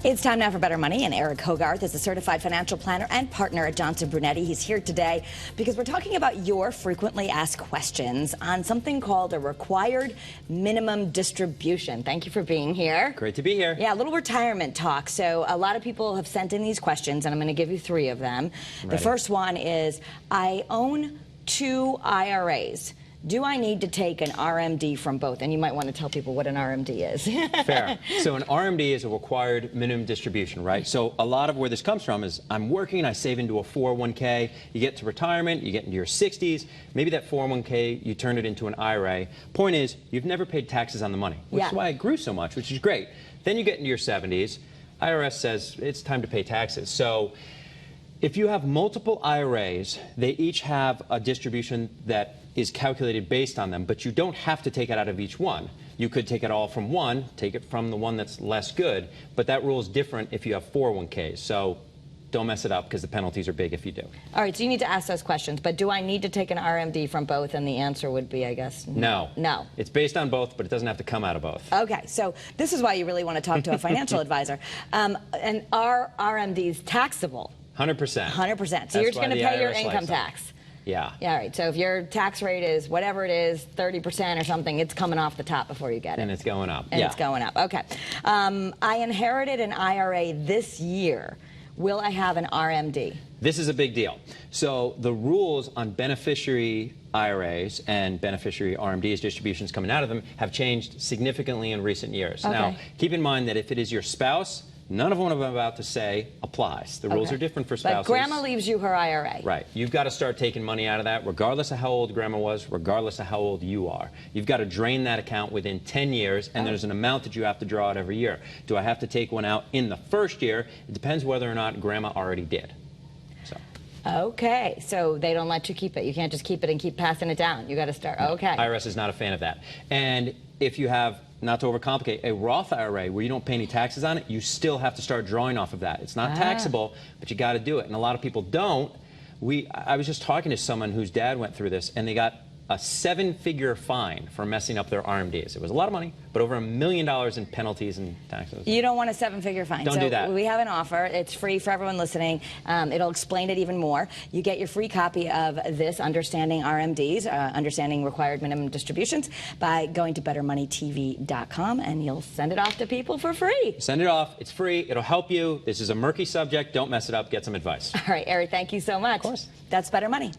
It's time now for Better Money, and Eric Hogarth is a certified financial planner and partner at Johnson Brunetti. He's here today because we're talking about your frequently asked questions on something called a required minimum distribution. Thank you for being here. Great to be here. Yeah, a little retirement talk. So a lot of people have sent in these questions, and I'm going to give you 3 of them. The first one is, I own 2 IRAs. Do I need to take an RMD from both? And you might want to tell people what an RMD is. Fair. So an RMD is a required minimum distribution, right? So a lot of where this comes from is I'm working, I save into a 401k, you get to retirement, you get into your 60s, maybe that 401k, you turn it into an IRA. Point is, you've never paid taxes on the money, which is why it grew so much, which is great. Then you get into your 70s, IRS says it's time to pay taxes. So if you have multiple IRAs, they each have a distribution that is calculated based on them, but you don't have to take it out of each one. You could take it all from one, take it from the one that's less good, but that rule is different if you have 401ks. So don't mess it up because the penalties are big if you do. All right, so you need to ask those questions, but do I need to take an RMD from both? And the answer would be, I guess, no. No. It's based on both, but it doesn't have to come out of both. Okay, so this is why you really want to talk to a financial advisor. And are RMDs taxable? 100%. 100%. So you're just going to pay your income tax. Yeah. Yeah, all right. So if your tax rate is whatever it is, 30% or something, it's coming off the top before you get it. And it's going up. And it's going up. Okay. I inherited an IRA this year. Will I have an RMD? This is a big deal. So the rules on beneficiary IRAs and beneficiary RMDs, distributions coming out of them, have changed significantly in recent years. Okay. Now, keep in mind that if it is your spouse, none of what I'm about to say applies. The rules are different for spouses. But grandma leaves you her IRA. Right. You've got to start taking money out of that, regardless of how old grandma was, regardless of how old you are. You've got to drain that account within 10 years, and there's an amount that you have to draw out every year. Do I have to take one out in the first year? It depends whether or not grandma already did. So. Okay, so they don't let you keep it. You can't just keep it and keep passing it down. You got to start. Okay. IRS is not a fan of that. And if you have, not to overcomplicate, a Roth IRA where you don't pay any taxes on it, you still have to start drawing off of that. It's not taxable, but you got to do it. And a lot of people don't. I was just talking to someone whose dad went through this, and they got a 7-figure fine for messing up their RMDs. It was a lot of money, but over $1 million in penalties and taxes. You don't want a 7-figure fine. Don't do that. We have an offer. It's free for everyone listening. It'll explain it even more. You get your free copy of this, Understanding RMDs, Understanding Required Minimum Distributions, by going to BetterMoneyTV.com, and you'll send it off to people for free. Send it off. It's free. It'll help you. This is a murky subject. Don't mess it up. Get some advice. All right, Eric, thank you so much. Of course. That's Better Money.